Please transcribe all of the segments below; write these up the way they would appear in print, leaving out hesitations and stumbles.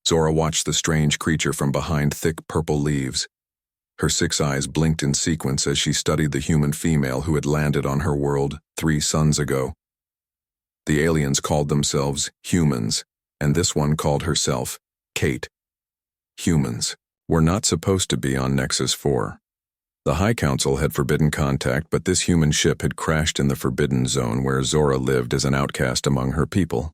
Zora watched the strange creature from behind thick purple leaves. Her 6 eyes blinked in sequence as she studied the human female who had landed on her world 3 suns ago. The aliens called themselves humans, and this one called herself Kate. Humans were not supposed to be on Nexus 4. The High Council had forbidden contact, but this human ship had crashed in the Forbidden Zone where Zora lived as an outcast among her people.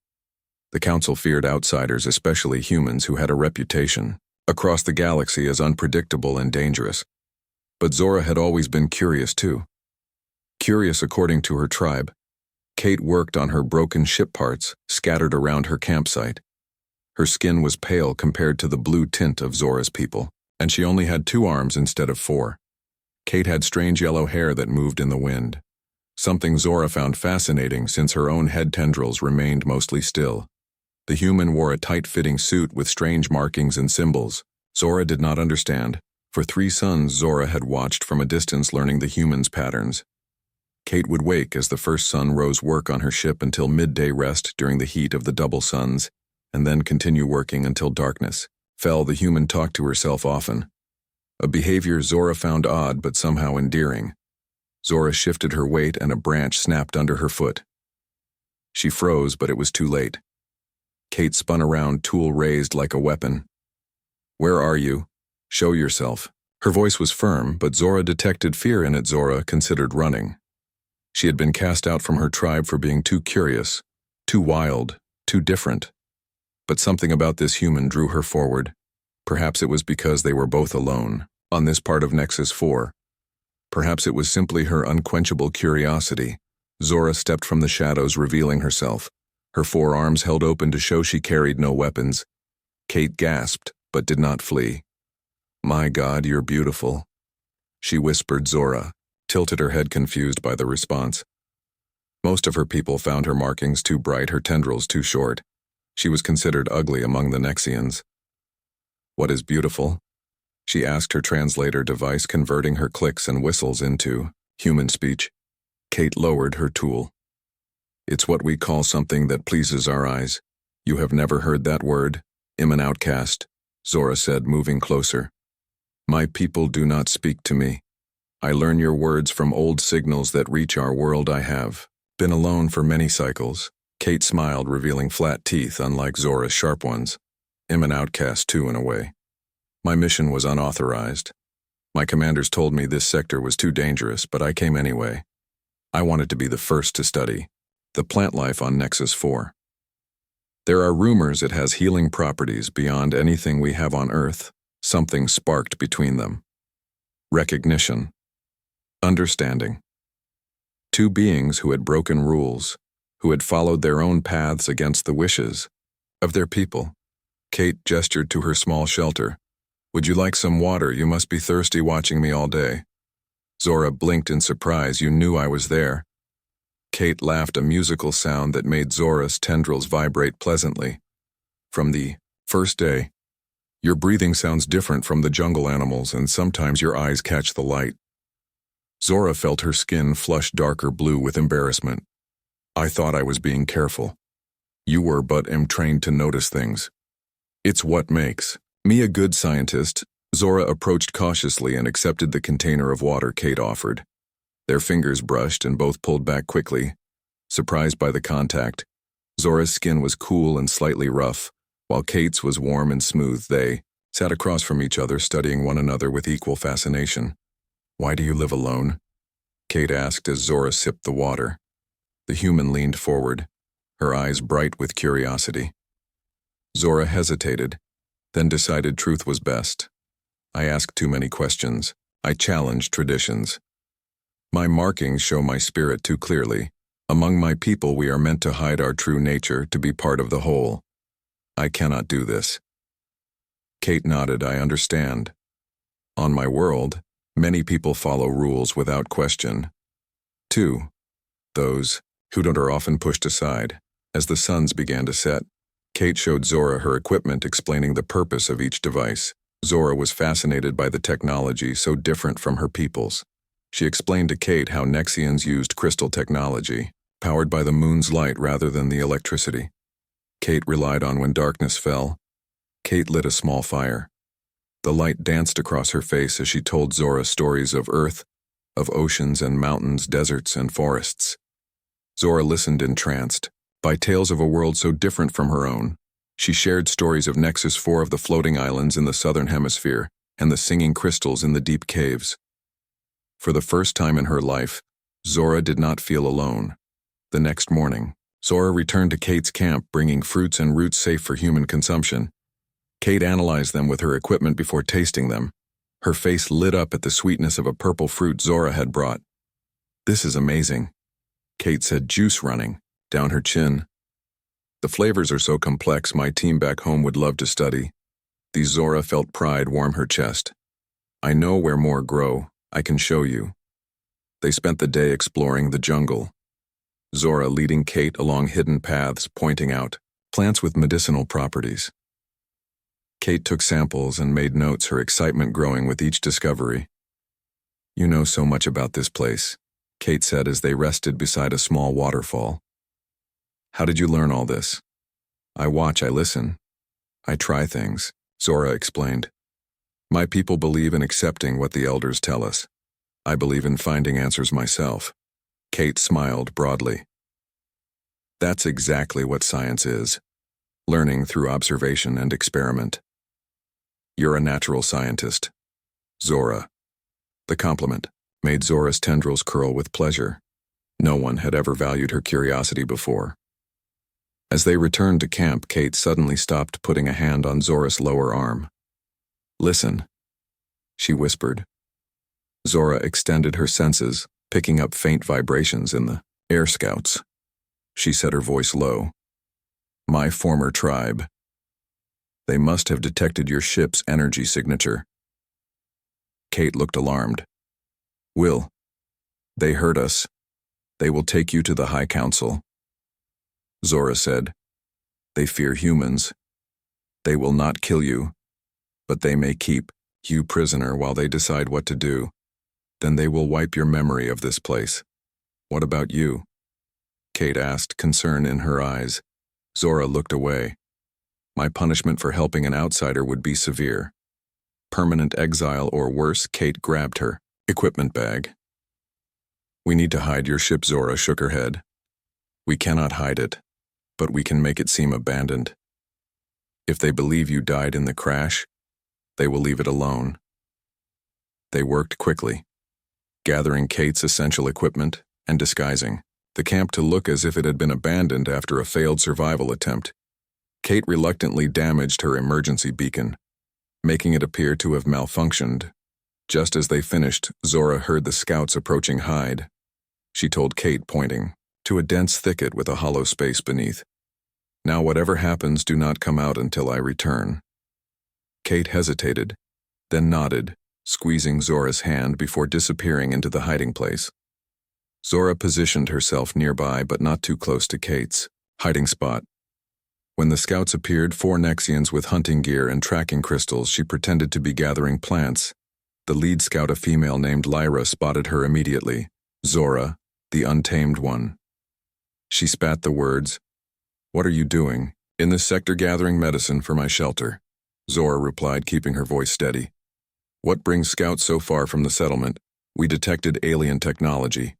The Council feared outsiders, especially humans who had a reputation across the galaxy as unpredictable and dangerous. But Zora had always been curious too. Curious according to her tribe. Kate worked on her broken ship parts scattered around her campsite. Her skin was pale compared to the blue tint of Zora's people, and she only had 2 arms instead of 4. Kate had strange yellow hair that moved in the wind, something Zora found fascinating since her own head tendrils remained mostly still. The human wore a tight-fitting suit with strange markings and symbols. Zora did not understand. For 3 suns Zora had watched from a distance, learning the human's patterns. Kate would wake as the first sun rose, work on her ship until midday rest during the heat of the double suns, and then continue working until darkness fell. The human talked to herself often, a behavior Zora found odd but somehow endearing. Zora shifted her weight and a branch snapped under her foot. She froze, but it was too late. Kate spun around, tool raised like a weapon. "Where are you? Show yourself." Her voice was firm, but Zora detected fear in it. Zora considered running. She had been cast out from her tribe for being too curious, too wild, too different. But something about this human drew her forward. Perhaps it was because they were both alone on this part of Nexus 4. Perhaps it was simply her unquenchable curiosity. Zora stepped from the shadows, revealing herself. Her 4 arms held open to show she carried no weapons. Kate gasped, but did not flee. "My God, you're beautiful," she whispered. Zora tilted her head, confused by the response. Most of her people found her markings too bright, her tendrils too short. She was considered ugly among the Nexians. "What is beautiful?" she asked her translator device, converting her clicks and whistles into human speech. Kate lowered her tool. "It's what we call something that pleases our eyes. You have never heard that word? I'm an outcast," Zora said, moving closer. "My people do not speak to me. I learn your words from old signals that reach our world. I have been alone for many cycles." Kate smiled, revealing flat teeth unlike Zora's sharp ones. "I'm an outcast too, in a way. My mission was unauthorized. My commanders told me this sector was too dangerous, but I came anyway. I wanted to be the first to study the plant life on Nexus 4. There are rumors it has healing properties beyond anything we have on Earth." Something sparked between them. Recognition. Understanding. 2 beings who had broken rules, who had followed their own paths against the wishes of their people. Kate gestured to her small shelter. "Would you like some water? You must be thirsty watching me all day." Zora blinked in surprise. "You knew I was there." Kate laughed, a musical sound that made Zora's tendrils vibrate pleasantly. "From the first day. Your breathing sounds different from the jungle animals, and sometimes your eyes catch the light." Zora felt her skin flush darker blue with embarrassment. "I thought I was being careful." "You were, but am trained to notice things. It's what makes me a good scientist." Zora approached cautiously and accepted the container of water Kate offered. Their fingers brushed and both pulled back quickly, surprised by the contact. Zora's skin was cool and slightly rough, while Kate's was warm and smooth. They sat across from each other, studying one another with equal fascination. "Why do you live alone?" Kate asked as Zora sipped the water. The human leaned forward, her eyes bright with curiosity. Zora hesitated, then decided truth was best. "I ask too many questions. I challenge traditions. My markings show my spirit too clearly. Among my people we are meant to hide our true nature, to be part of the whole. I cannot do this." Kate nodded. "I understand. On my world, many people follow rules without question. 2. Those who don't are often pushed aside." As the suns began to set, Kate showed Zora her equipment, explaining the purpose of each device. Zora was fascinated by the technology so different from her people's. She explained to Kate how Nexians used crystal technology, powered by the moon's light rather than the electricity Kate relied on when darkness fell. Kate lit a small fire. The light danced across her face as she told Zora stories of Earth, of oceans and mountains, deserts and forests. Zora listened entranced, by tales of a world so different from her own. She shared stories of Nexus 4 of the floating islands in the southern hemisphere and the singing crystals in the deep caves. For the first time in her life, Zora did not feel alone. The next morning, Zora returned to Kate's camp bringing fruits and roots safe for human consumption. Kate analyzed them with her equipment before tasting them. Her face lit up at the sweetness of a purple fruit Zora had brought. "This is amazing," Kate said, juice running down her chin. "The flavors are so complex my team back home would love to study." Zora felt pride warm her chest. "I know where more grow. I can show you." They spent the day exploring the jungle. Zora leading Kate along hidden paths, pointing out plants with medicinal properties. Kate took samples and made notes, her excitement growing with each discovery. "You know so much about this place," Kate said as they rested beside a small waterfall. "How did you learn all this?" "I watch, I listen. I try things," Zora explained. "My people believe in accepting what the elders tell us. I believe in finding answers myself." Kate smiled broadly. "That's exactly what science is. Learning through observation and experiment." "You're a natural scientist, Zora." The compliment made Zora's tendrils curl with pleasure. No one had ever valued her curiosity before. As they returned to camp, Kate suddenly stopped, putting a hand on Zora's lower arm. "Listen," she whispered. Zora extended her senses, picking up faint vibrations in the air scouts. She said, her voice low. "My former tribe. They must have detected your ship's energy signature." Kate looked alarmed. "Will, they heard us. They will take you to the High Council." Zora said, "They fear humans. They will not kill you, but they may keep you prisoner while they decide what to do. Then they will wipe your memory of this place." "What about you?" Kate asked, concern in her eyes. Zora looked away. "My punishment for helping an outsider would be severe. Permanent exile or worse." Kate grabbed her equipment bag. "We need to hide your ship." Zora shook her head. "We cannot hide it, but we can make it seem abandoned. If they believe you died in the crash, they will leave it alone." They worked quickly, gathering Kate's essential equipment and disguising the camp to look as if it had been abandoned after a failed survival attempt. Kate reluctantly damaged her emergency beacon, making it appear to have malfunctioned. Just as they finished, Zora heard the scouts approaching Hyde. She told Kate, pointing to a dense thicket with a hollow space beneath. "Now whatever happens, do not come out until I return." Kate hesitated, then nodded, squeezing Zora's hand before disappearing into the hiding place. Zora positioned herself nearby but not too close to Kate's hiding spot. When the scouts appeared, 4 Nexians with hunting gear and tracking crystals, she pretended to be gathering plants. The lead scout, a female named Lyra, spotted her immediately. "Zora, the untamed one." She spat the words, "What are you doing?" "In this sector gathering medicine for my shelter," Zora replied, keeping her voice steady. "What brings scouts so far from the settlement?" "We detected alien technology,"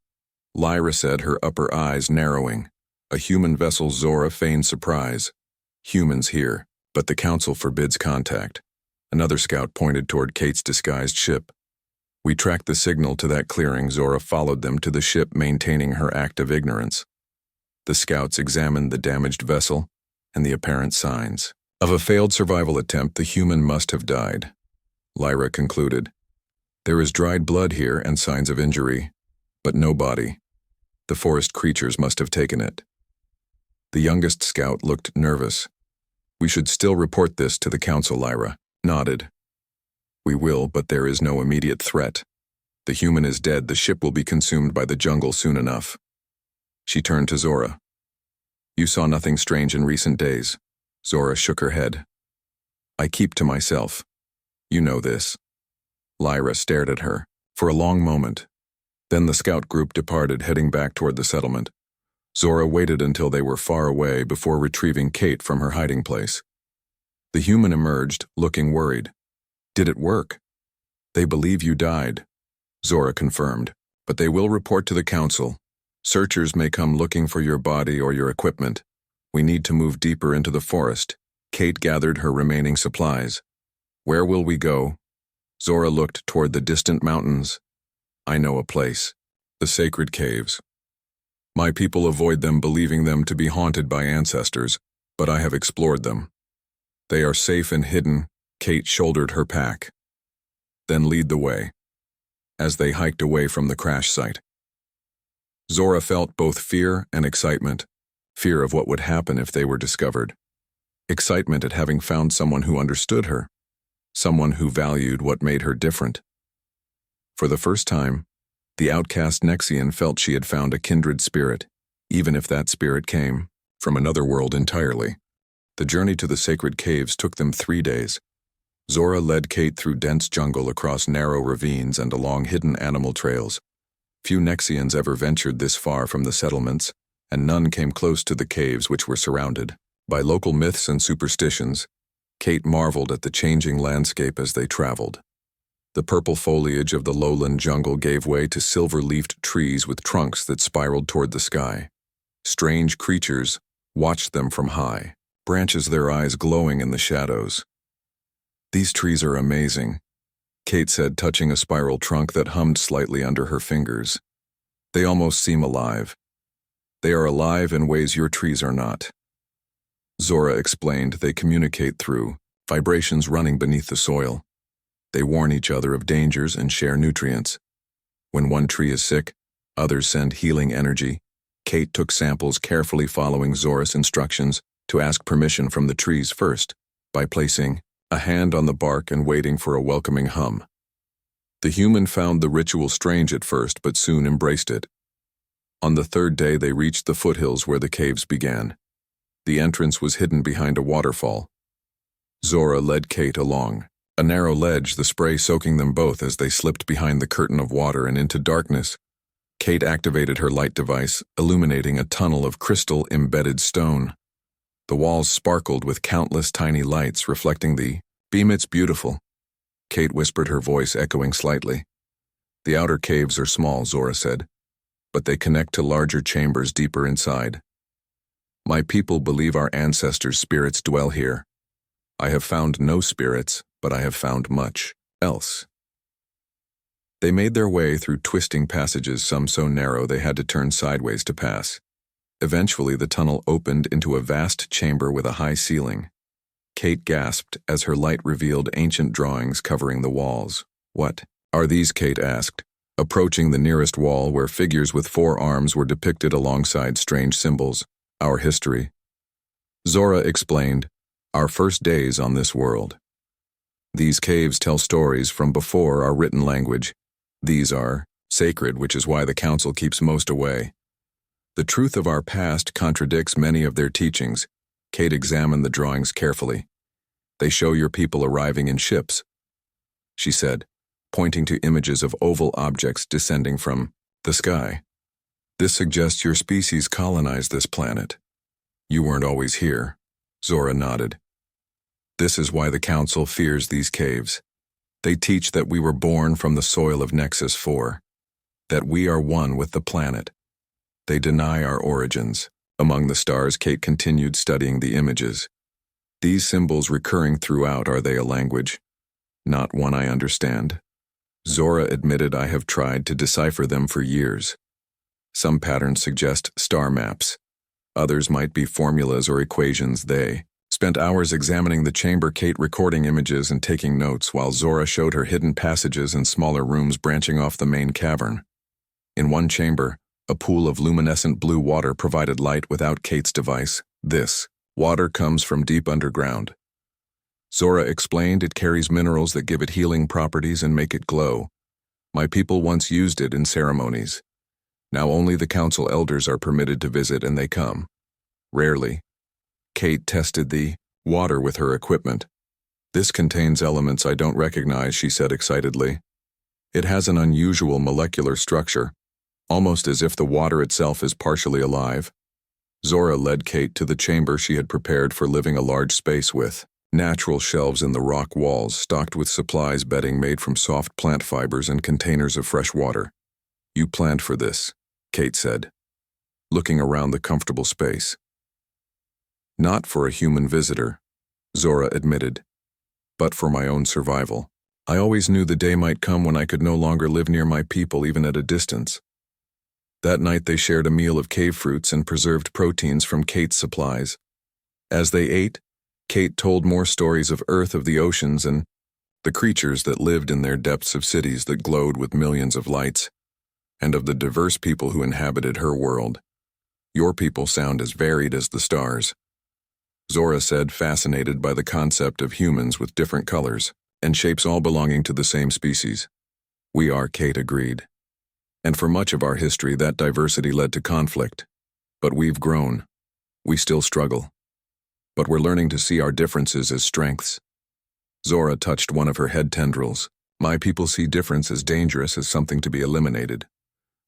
Lyra said, her upper eyes narrowing. "A human vessel." Zora feigned surprise. "Humans here, but the council forbids contact." Another scout pointed toward Kate's disguised ship. "We tracked the signal to that clearing." Zora followed them to the ship, maintaining her act of ignorance. The scouts examined the damaged vessel and the apparent signs of a failed survival attempt. "The human must have died," Lyra concluded. "There is dried blood here and signs of injury, but no body. The forest creatures must have taken it." The youngest scout looked nervous. "We should still report this to the council." Lyra nodded. "We will, but there is no immediate threat. The human is dead. The ship will be consumed by the jungle soon enough." She turned to Zora. "You saw nothing strange in recent days?" Zora shook her head. "I keep to myself. You know this." Lyra stared at her for a long moment. Then the scout group departed, heading back toward the settlement. Zora waited until they were far away before retrieving Kate from her hiding place. The human emerged, looking worried. Did it work? They believe you died, Zora confirmed, but they will report to the council. Searchers may come looking for your body or your equipment. We need to move deeper into the forest. Kate gathered her remaining supplies. Where will we go? Zora looked toward the distant mountains. I know a place. The sacred caves. My people avoid them, believing them to be haunted by ancestors, but I have explored them. They are safe and hidden. Kate shouldered her pack. Then lead the way. As they hiked away from the crash site, Zora felt both fear and excitement. Fear of what would happen if they were discovered. Excitement at having found someone who understood her. Someone who valued what made her different. For the first time, the outcast Nexian felt she had found a kindred spirit, even if that spirit came from another world entirely. The journey to the sacred caves took them 3 days. Zora led Kate through dense jungle, across narrow ravines and along hidden animal trails. Few Nexians ever ventured this far from the settlements, and none came close to the caves which were surrounded by local myths and superstitions. Kate marveled at the changing landscape as they traveled. The purple foliage of the lowland jungle gave way to silver-leafed trees with trunks that spiraled toward the sky. Strange creatures watched them from high, branches their eyes glowing in the shadows. These trees are amazing, Kate said, touching a spiral trunk that hummed slightly under her fingers. They almost seem alive. They are alive in ways your trees are not. Zora explained they communicate through vibrations running beneath the soil. They warn each other of dangers and share nutrients. When one tree is sick, others send healing energy. Kate took samples, carefully following Zora's instructions to ask permission from the trees first, by placing a hand on the bark and waiting for a welcoming hum. The human found the ritual strange at first, but soon embraced it. On the 3rd day, they reached the foothills where the caves began. The entrance was hidden behind a waterfall. Zora led Kate along a narrow ledge, the spray soaking them both as they slipped behind the curtain of water and into darkness. Kate activated her light device, illuminating a tunnel of crystal-embedded stone. The walls sparkled with countless tiny lights reflecting the beam. It's beautiful, Kate whispered, her voice echoing slightly. The outer caves are small, Zora said, but they connect to larger chambers deeper inside. My people believe our ancestors' spirits dwell here. I have found no spirits, but I have found much else. They made their way through twisting passages, some so narrow they had to turn sideways to pass. Eventually, the tunnel opened into a vast chamber with a high ceiling. Kate gasped as her light revealed ancient drawings covering the walls. What are these? Kate asked, approaching the nearest wall where figures with 4 arms were depicted alongside strange symbols. Our history. Zora explained, our first days on this world. These caves tell stories from before our written language. These are sacred, which is why the council keeps most away. The truth of our past contradicts many of their teachings. Kate examined the drawings carefully. They show your people arriving in ships, she said, pointing to images of oval objects descending from the sky. This suggests your species colonized this planet. You weren't always here, Zora nodded. This is why the council fears these caves. They teach that we were born from the soil of Nexus 4, that we are one with the planet. They deny our origins. Among the stars, Kate continued studying the images. These symbols recurring throughout, are they a language? Not one I understand. Zora admitted, I have tried to decipher them for years. Some patterns suggest star maps. Others might be formulas or equations. They spent hours examining the chamber, Kate recording images and taking notes, while Zora showed her hidden passages and smaller rooms branching off the main cavern. In one chamber, a pool of luminescent blue water provided light without Kate's device. This water comes from deep underground. Zora explained, it carries minerals that give it healing properties and make it glow. My people once used it in ceremonies. Now only the council elders are permitted to visit, and they come. Rarely. Kate tested the water with her equipment. This contains elements I don't recognize, she said excitedly. It has an unusual molecular structure, almost as if the water itself is partially alive. Zora led Kate to the chamber she had prepared for living a large space with Natural shelves in the rock walls stocked with supplies bedding made from soft plant fibers and containers of fresh water. You planned for this, Kate said, looking around the comfortable space. Not for a human visitor, Zora admitted, but for my own survival. I always knew the day might come when I could no longer live near my people even at a distance. That night they shared a meal of cave fruits and preserved proteins from Kate's supplies. As they ate, Kate told more stories of Earth, of the oceans, and the creatures that lived in their depths of cities that glowed with millions of lights, and of the diverse people who inhabited her world. Your people sound as varied as the stars, Zora said, fascinated by the concept of humans with different colors and shapes all belonging to the same species. We are, Kate agreed. And for much of our history, that diversity led to conflict. But we've grown. We still struggle. But we're learning to see our differences as strengths. Zora touched one of her head tendrils. My people see difference as dangerous, as something to be eliminated.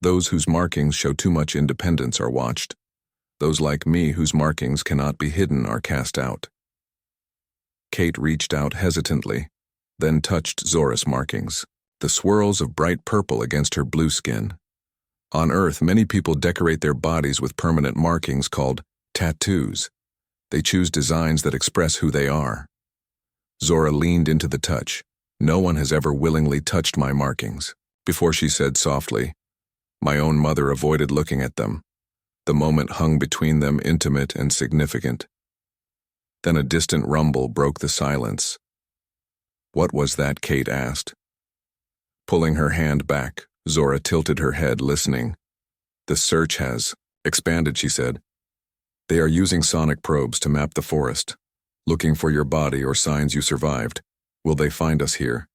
Those whose markings show too much independence are watched. Those like me whose markings cannot be hidden are cast out. Kate reached out hesitantly, then touched Zora's markings, the swirls of bright purple against her blue skin. On Earth, many people decorate their bodies with permanent markings called tattoos. They choose designs that express who they are. Zora leaned into the touch. No one has ever willingly touched my markings. Before she said softly, my own mother avoided looking at them. The moment hung between them, intimate and significant. Then a distant rumble broke the silence. What was that? Kate asked. Pulling her hand back, Zora tilted her head, listening. The search has expanded, she said. They are using sonic probes to map the forest, looking for your body or signs you survived. Will they find us here?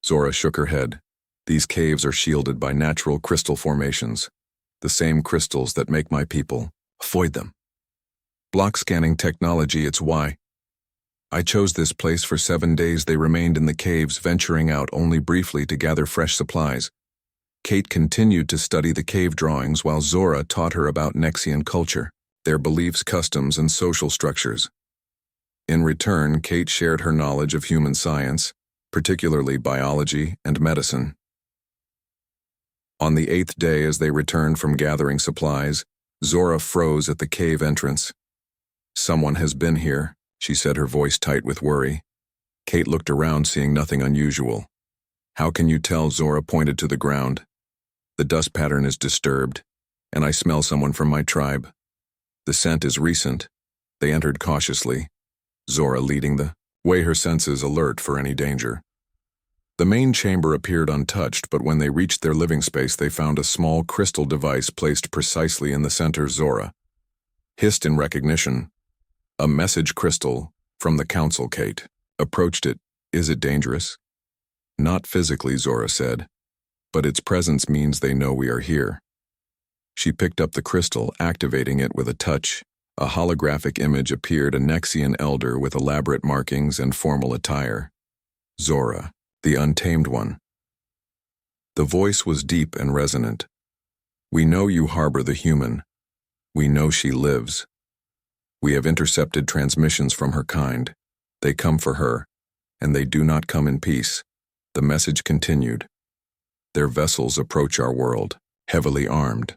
Zora shook her head. These caves are shielded by natural crystal formations, the same crystals that make my people avoid them. Block scanning technology, it's why. I chose this place. For 7 days they remained in the caves, venturing out only briefly to gather fresh supplies. Kate continued to study the cave drawings while Zora taught her about Nexian culture, their beliefs, customs, and social structures. In return, Kate shared her knowledge of human science, particularly biology and medicine. On the 8th day, as they returned from gathering supplies, Zora froze at the cave entrance. Someone has been here, she said, her voice tight with worry. Kate looked around, seeing nothing unusual. How can you tell? Zora pointed to the ground. The dust pattern is disturbed, and I smell someone from my tribe. The scent is recent. They entered cautiously, Zora leading the way, her senses alert for any danger. The main chamber appeared untouched, but when they reached their living space, they found a small crystal device placed precisely in the center. Zora hissed in recognition. A message crystal from the council. Kate approached it. Is it dangerous? Not physically, Zora said, but its presence means they know we are here. She picked up the crystal, activating it with a touch. A holographic image appeared, a Nexian elder with elaborate markings and formal attire. Zora, the untamed one. The voice was deep and resonant. We know you harbor the human. We know she lives. We have intercepted transmissions from her kind. They come for her, and they do not come in peace. The message continued. Their vessels approach our world, heavily armed.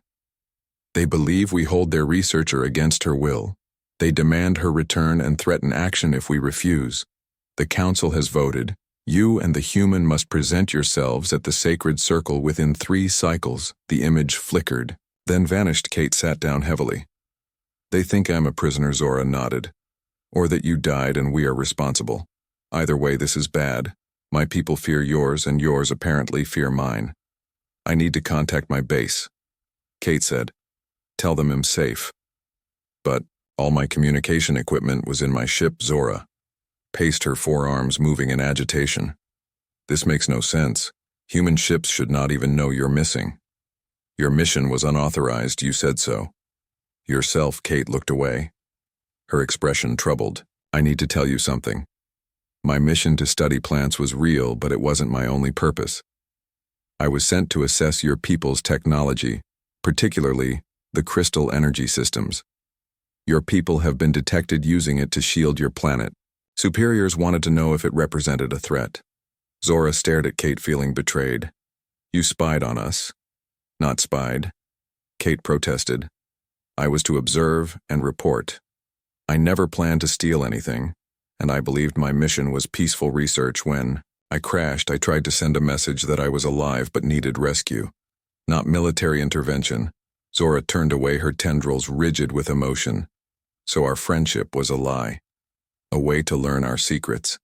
They believe we hold their researcher against her will. They demand her return and threaten action if we refuse. The council has voted. You and the human must present yourselves at the sacred circle within 3 cycles. The image flickered, then vanished. Kate sat down heavily. They think I'm a prisoner, Zora nodded. Or that you died and we are responsible. Either way, this is bad. My people fear yours, and yours apparently fear mine. I need to contact my base. Kate said. Tell them I'm safe. But all my communication equipment was in my ship. Zora paced, her forearms moving in agitation. This makes no sense. Human ships should not even know you're missing. Your mission was unauthorized, you said so. Yourself. Kate looked away, her expression troubled. I need to tell you something. My mission to study plants was real, but it wasn't my only purpose. I was sent to assess your people's technology, particularly the crystal energy systems. Your people have been detected using it to shield your planet. Superiors wanted to know if it represented a threat. Zora stared at Kate, feeling betrayed. You spied on us. Not spied. Kate protested. I was to observe and report. I never planned to steal anything, and I believed my mission was peaceful research. When I crashed, I tried to send a message that I was alive but needed rescue, not military intervention. Zora turned away, her tendrils rigid with emotion. So our friendship was a lie, a way to learn our secrets.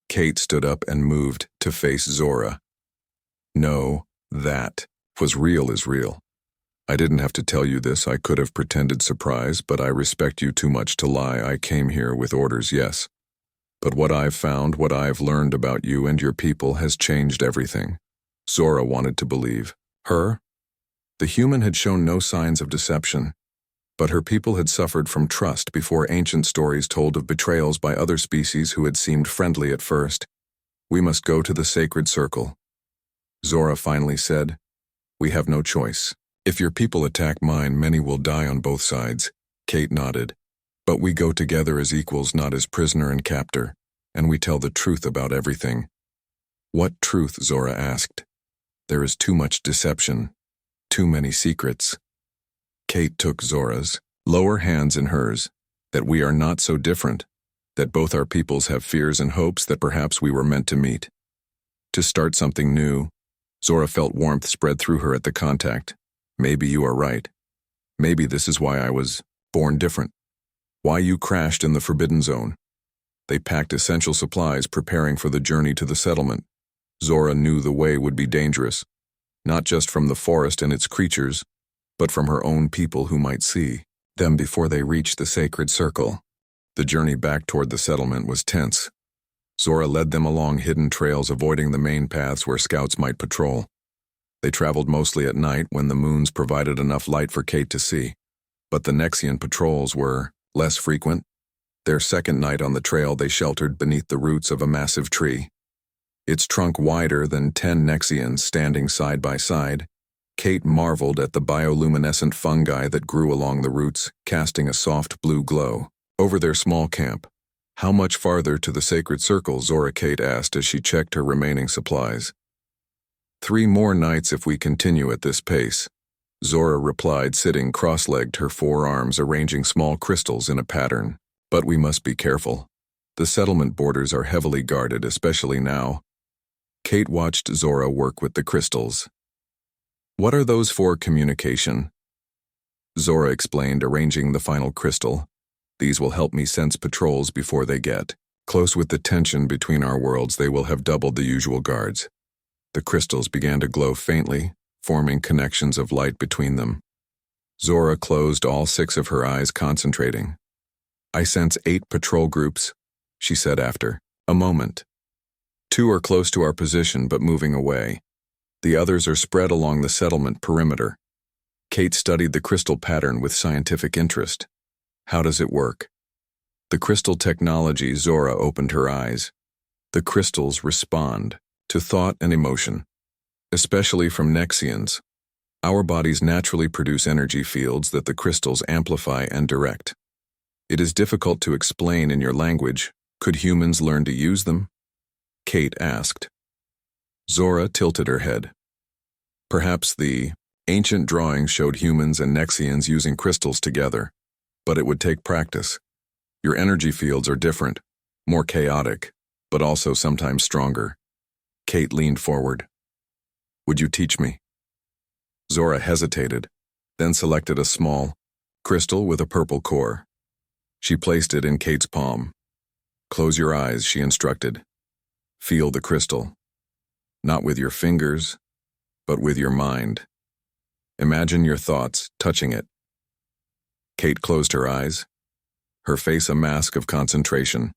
Kate stood up and moved to face Zora. No, that was real is real. I didn't have to tell you this. I could have pretended surprise, but I respect you too much to lie. I came here with orders, yes. But what I've found, what I've learned about you and your people has changed everything. Zora wanted to believe. Her? The human had shown no signs of deception, but her people had suffered from trust before ancient stories told of betrayals by other species who had seemed friendly at first. We must go to the sacred circle. Zora finally said, We have no choice. If your people attack mine, many will die on both sides. Kate nodded. But we go together as equals, not as prisoner and captor, and we tell the truth about everything. What truth? Zora asked. There is too much deception, too many secrets. Kate took Zora's lower hands in hers, that we are not so different, that both our peoples have fears and hopes, that perhaps we were meant to meet. To start something new. Zora felt warmth spread through her at the contact. Maybe you are right. Maybe this is why I was born different. Why you crashed in the Forbidden Zone. They packed essential supplies, preparing for the journey to the settlement. Zora knew the way would be dangerous, not just from the forest and its creatures, but from her own people who might see them before they reached the sacred circle. The journey back toward the settlement was tense. Zora led them along hidden trails, avoiding the main paths where scouts might patrol. They traveled mostly at night when the moons provided enough light for Kate to see, but the Nexian patrols were less frequent. Their second night on the trail, they sheltered beneath the roots of a massive tree. Its trunk wider than 10 Nexians standing side by side. Kate marveled at the bioluminescent fungi that grew along the roots, casting a soft blue glow over their small camp. How much farther to the sacred circle? Zora Kate asked as she checked her remaining supplies. 3 more nights if we continue at this pace, Zora replied, sitting cross-legged, her forearms arranging small crystals in a pattern. But we must be careful. The settlement borders are heavily guarded, especially now. Kate watched Zora work with the crystals. What are those for? Communication. Zora explained, arranging the final crystal. These will help me sense patrols before they get close. With the tension between our worlds, they will have doubled the usual guards. The crystals began to glow faintly, forming connections of light between them. Zora closed all 6 of her eyes, concentrating. I sense 8 patrol groups, she said after a moment. 2 are close to our position but moving away. The others are spread along the settlement perimeter. Kate studied the crystal pattern with scientific interest. How does it work? The crystal technology. Zora opened her eyes. The crystals respond to thought and emotion, especially from Nexians. Our bodies naturally produce energy fields that the crystals amplify and direct. It is difficult to explain in your language. Could humans learn to use them? Kate asked. Zora tilted her head. Perhaps the ancient drawings showed humans and Nexians using crystals together, but it would take practice. Your energy fields are different, more chaotic, but also sometimes stronger. Kate leaned forward. Would you teach me? Zora hesitated, then selected a small crystal with a purple core. She placed it in Kate's palm. Close your eyes, she instructed. Feel the crystal. Not with your fingers, but with your mind. Imagine your thoughts touching it. Kate closed her eyes, her face a mask of concentration.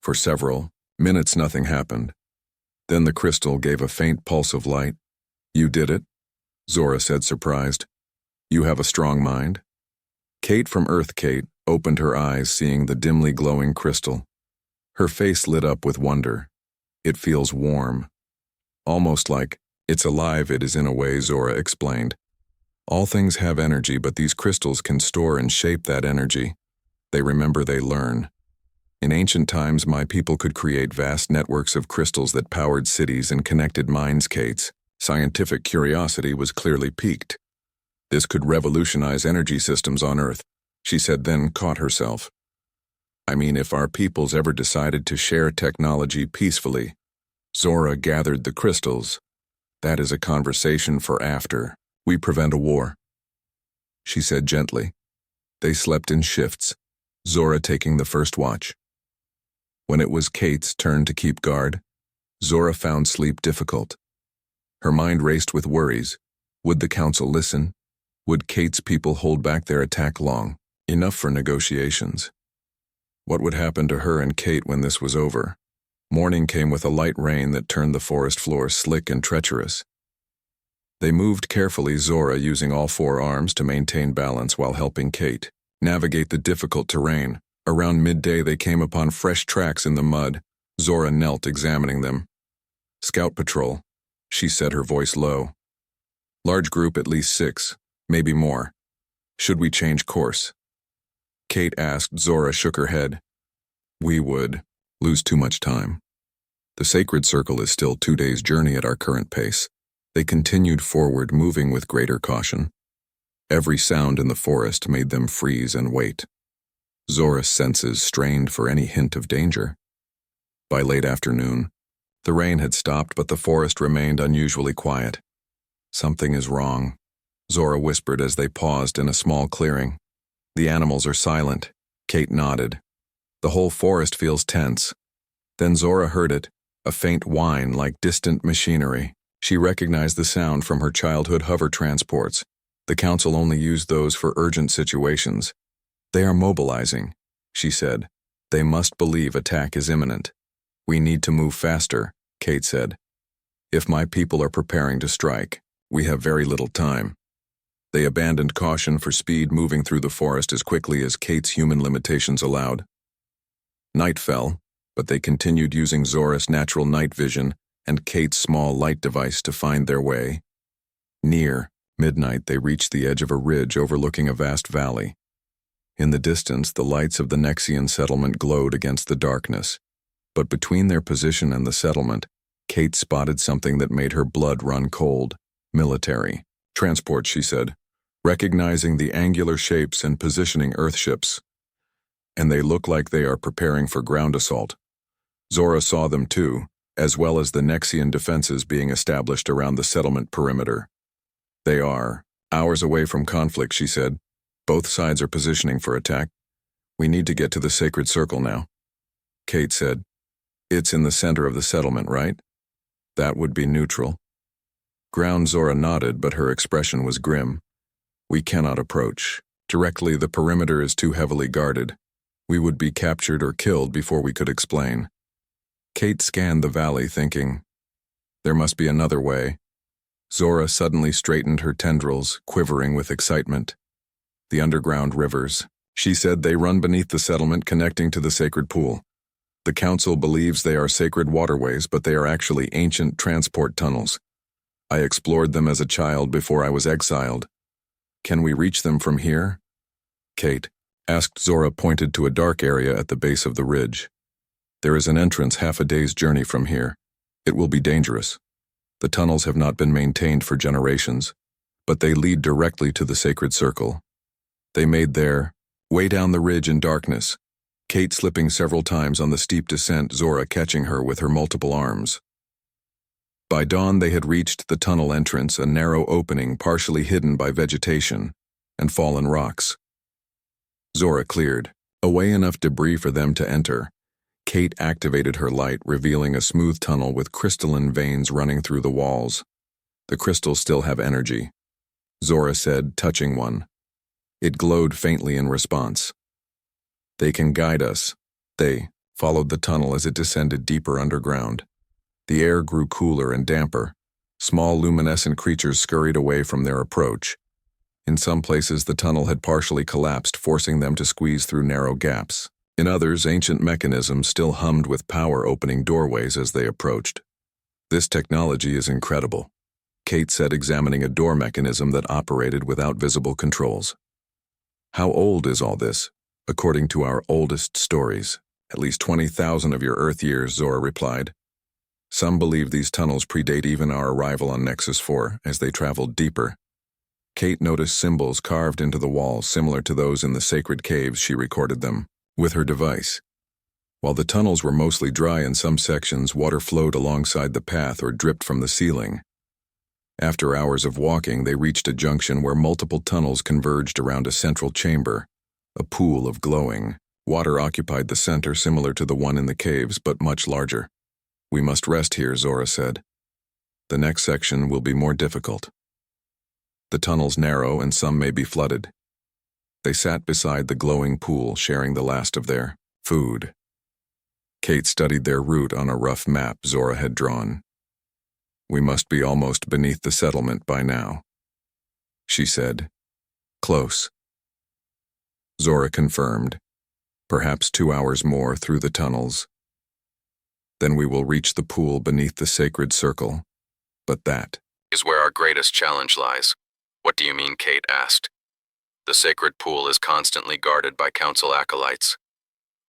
For several minutes, nothing happened. Then the crystal gave a faint pulse of light. You did it, Zora said, surprised. You have a strong mind. Kate from Earth. Kate opened her eyes, seeing the dimly glowing crystal. Her face lit up with wonder. It feels warm. Almost like it's alive. It is in a way, Zora explained. All things have energy, but these crystals can store and shape that energy. They remember, they learn. In ancient times, my people could create vast networks of crystals that powered cities and connected minds, Kate's. Scientific curiosity was clearly piqued. This could revolutionize energy systems on Earth, she said, then caught herself. I mean, if our peoples ever decided to share technology peacefully. Zora gathered the crystals. That is a conversation for after we prevent a war, she said gently. They slept in shifts, Zora taking the first watch. When it was Kate's turn to keep guard, Zora found sleep difficult. Her mind raced with worries. Would the council listen? Would Kate's people hold back their attack long enough for negotiations? What would happen to her and Kate when this was over? Morning came with a light rain that turned the forest floor slick and treacherous. They moved carefully, Zora using all four arms to maintain balance while helping Kate navigate the difficult terrain. Around midday they came upon fresh tracks in the mud. Zora knelt examining them. Scout patrol, she said, her voice low. Large group, at least 6, maybe more. Should we change course? Kate asked. Zora shook her head. We would lose too much time. The sacred circle is still 2 days' journey at our current pace. They continued forward, moving with greater caution. Every sound in the forest made them freeze and wait. Zora's senses strained for any hint of danger. By late afternoon, the rain had stopped, but the forest remained unusually quiet. Something is wrong, Zora whispered as they paused in a small clearing. The animals are silent, Kate nodded. The whole forest feels tense. Then Zora heard it, a faint whine like distant machinery. She recognized the sound from her childhood hover transports. The council only used those for urgent situations. They are mobilizing, she said. They must believe attack is imminent. We need to move faster, Kate said. If my people are preparing to strike, we have very little time. They abandoned caution for speed, moving through the forest as quickly as Kate's human limitations allowed. Night fell, but they continued using Zora's natural night vision and Kate's small light device to find their way. Near midnight, they reached the edge of a ridge overlooking a vast valley. In the distance, the lights of the Nexian settlement glowed against the darkness. But between their position and the settlement, Kate spotted something that made her blood run cold. Military transport, she said, recognizing the angular shapes and positioning Earthships. And they look like they are preparing for ground assault. Zora saw them too, as well as the Nexian defenses being established around the settlement perimeter. They are hours away from conflict, she said. Both sides are positioning for attack. We need to get to the sacred circle now. Kate said, It's in the center of the settlement, right? That would be neutral. Ground. Zora nodded, but her expression was grim. We cannot approach. Directly, the perimeter is too heavily guarded. We would be captured or killed before we could explain. Kate scanned the valley, thinking, there must be another way. Zora suddenly straightened her tendrils, quivering with excitement. The underground rivers, she said, they run beneath the settlement connecting to the sacred pool. The council believes they are sacred waterways, but they are actually ancient transport tunnels. I explored them as a child before I was exiled. Can we reach them from here? Kate asked. Zora pointed to a dark area at the base of the ridge. There is an entrance half a day's journey from here. It will be dangerous. The tunnels have not been maintained for generations, but they lead directly to the sacred circle. They made their way down the ridge in darkness, Kate slipping several times on the steep descent, Zora catching her with her multiple arms. By dawn they had reached the tunnel entrance, a narrow opening partially hidden by vegetation and fallen rocks. Zora cleared away enough debris for them to enter. Kate activated her light, revealing a smooth tunnel with crystalline veins running through the walls. The crystals still have energy, Zora said, touching one. It glowed faintly in response. They can guide us. They followed the tunnel as it descended deeper underground. The air grew cooler and damper. Small luminescent creatures scurried away from their approach. In some places, the tunnel had partially collapsed, forcing them to squeeze through narrow gaps. In others, ancient mechanisms still hummed with power, opening doorways as they approached. This technology is incredible, Kate said, examining a door mechanism that operated without visible controls. How old is all this, according to our oldest stories? At least 20,000 of your Earth years, Zora replied. Some believe these tunnels predate even our arrival on Nexus 4 as they traveled deeper. Kate noticed symbols carved into the walls similar to those in the sacred caves. She recorded them with her device. While the tunnels were mostly dry in some sections, water flowed alongside the path or dripped from the ceiling. After hours of walking, they reached a junction where multiple tunnels converged around a central chamber. A pool of glowing water occupied the center, similar to the one in the caves, but much larger. We must rest here, Zora said. The next section will be more difficult. The tunnels narrow and some may be flooded. They sat beside the glowing pool, sharing the last of their food. Kate studied their route on a rough map Zora had drawn. We must be almost beneath the settlement by now, she said. Close. Zora confirmed. Perhaps 2 hours more through the tunnels. Then we will reach the pool beneath the sacred circle. But that is where our greatest challenge lies. What do you mean? Kate asked. The sacred pool is constantly guarded by council acolytes.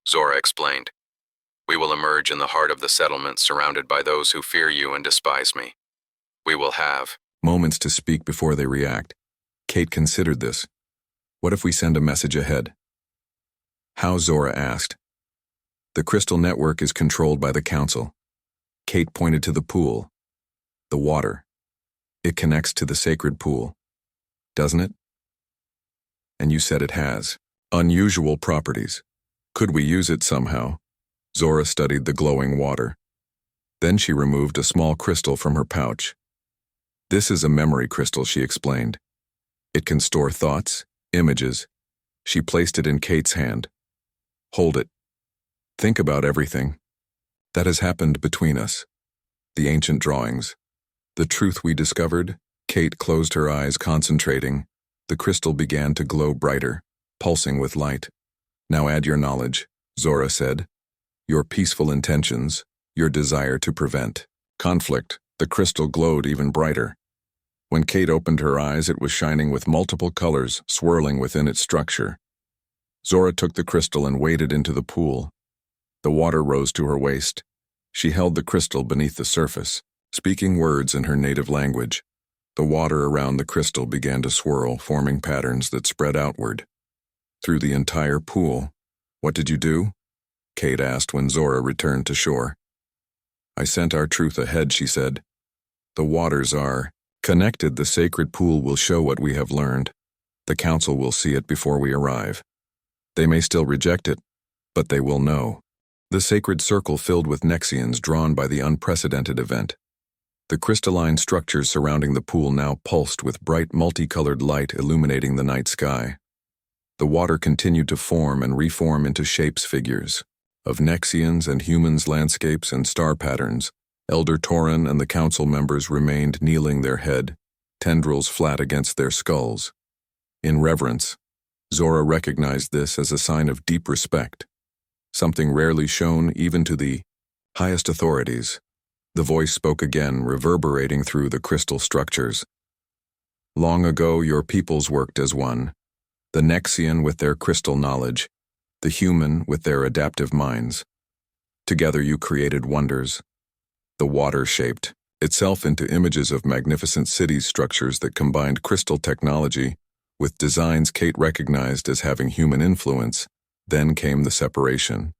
Zora explained. We will emerge in the heart of the settlement, surrounded by those who fear you and despise me. We will have moments to speak before they react. Kate considered this. What if we send a message ahead? How? Zora asked. The crystal network is controlled by the council. Kate pointed to the pool. The water. It connects to the sacred pool, doesn't it? And you said it has unusual properties. Could we use it somehow? Zora studied the glowing water. Then she removed a small crystal from her pouch. This is a memory crystal, she explained. It can store thoughts, images. She placed it in Kate's hand. Hold it. Think about everything that has happened between us. The ancient drawings. The truth we discovered. Kate closed her eyes, concentrating. The crystal began to glow brighter, pulsing with light. Now add your knowledge, Zora said. Your peaceful intentions, your desire to prevent conflict. The crystal glowed even brighter. When Kate opened her eyes, it was shining with multiple colors swirling within its structure. Zora took the crystal and waded into the pool. The water rose to her waist. She held the crystal beneath the surface, speaking words in her native language. The water around the crystal began to swirl, forming patterns that spread outward. Through the entire pool. What did you do? Kate asked when Zora returned to shore. I sent our truth ahead, she said. The waters are connected. The sacred pool will show what we have learned. The council will see it before we arrive. They may still reject it, but they will know. The sacred circle filled with Nexians drawn by the unprecedented event. The crystalline structures surrounding the pool now pulsed with bright multicolored light illuminating the night sky. The water continued to form and reform into shapes, figures of Nexians and humans, landscapes and star patterns. Elder Torin and the council members remained kneeling, their head, tendrils flat against their skulls. In reverence, Zora recognized this as a sign of deep respect, something rarely shown even to the highest authorities. The voice spoke again, reverberating through the crystal structures. Long ago, your peoples worked as one, the Nexian with their crystal knowledge, the human with their adaptive minds. Together you created wonders. The water shaped itself into images of magnificent cities, structures that combined crystal technology with designs Kate recognized as having human influence. Then came the separation.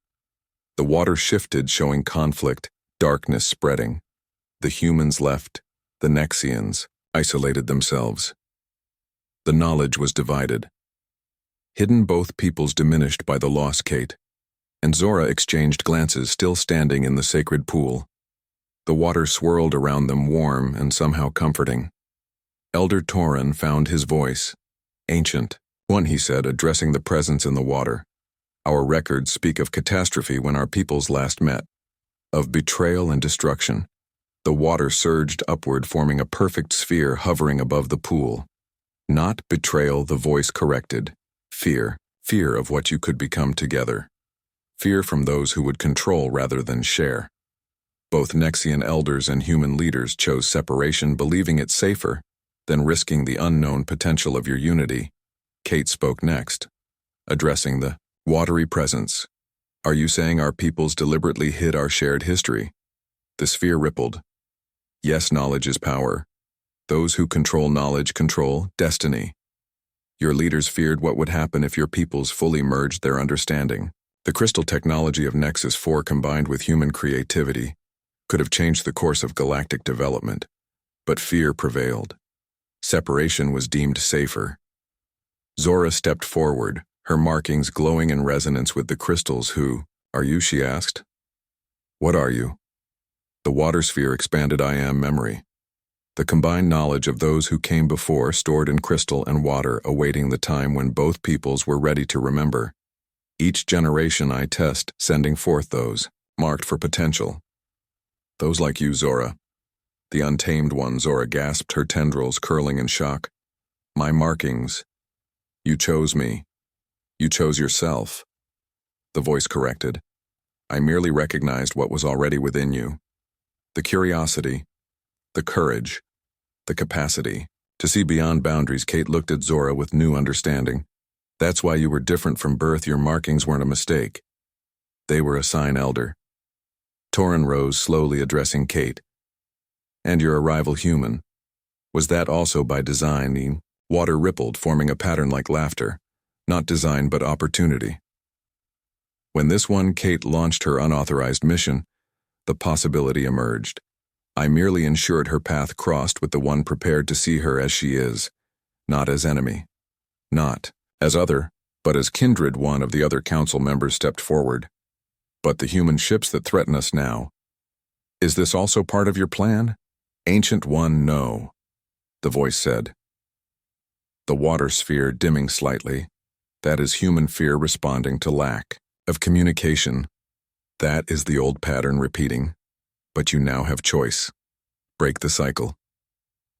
The water shifted, showing conflict, darkness spreading. The humans left, the Nexians isolated themselves. The knowledge was divided. Hidden, both peoples diminished by the loss. Kate and Zora exchanged glances, still standing in the sacred pool. The water swirled around them, warm and somehow comforting. Elder Torin found his voice. Ancient One, he said, addressing the presence in the water. Our records speak of catastrophe when our peoples last met, of betrayal and destruction. The water surged upward, forming a perfect sphere hovering above the pool. Not betrayal, the voice corrected. Fear. Fear of what you could become together. Fear from those who would control rather than share. Both Nexian elders and human leaders chose separation, believing it safer than risking the unknown potential of your unity. Kate spoke next, addressing the watery presence. Are you saying our peoples deliberately hid our shared history? The sphere rippled. Yes, knowledge is power. Those who control knowledge control destiny. Your leaders feared what would happen if your peoples fully merged their understanding. The crystal technology of Nexus 4 combined with human creativity could have changed the course of galactic development, but fear prevailed. Separation was deemed safer. Zora stepped forward, her markings glowing in resonance with the crystals. Who are you? She asked. What are you? The water sphere expanded. I am memory. The combined knowledge of those who came before, stored in crystal and water, awaiting the time when both peoples were ready to remember. Each generation I test, sending forth those marked for potential. Those like you, Zora. The untamed one, Zora gasped, her tendrils curling in shock. My markings. You chose me. You chose yourself. The voice corrected. I merely recognized what was already within you. The curiosity, the courage, the capacity to see beyond boundaries. Kate looked at Zora with new understanding. That's why you were different from birth. Your markings weren't a mistake. They were a sign, Elder. Torin rose slowly, addressing Kate. And your arrival, human. Was that also by design? The water rippled, forming a pattern like laughter. Not design, but opportunity. When this one, Kate, launched her unauthorized mission, the possibility emerged. I merely ensured her path crossed with the one prepared to see her as she is, not as enemy. Not as other, but as kindred. One of the other council members stepped forward. But the human ships that threaten us now. Is this also part of your plan? Ancient One, no, the voice said. The water sphere dimming slightly. That is human fear responding to lack of communication. That is the old pattern repeating. But you now have choice. Break the cycle.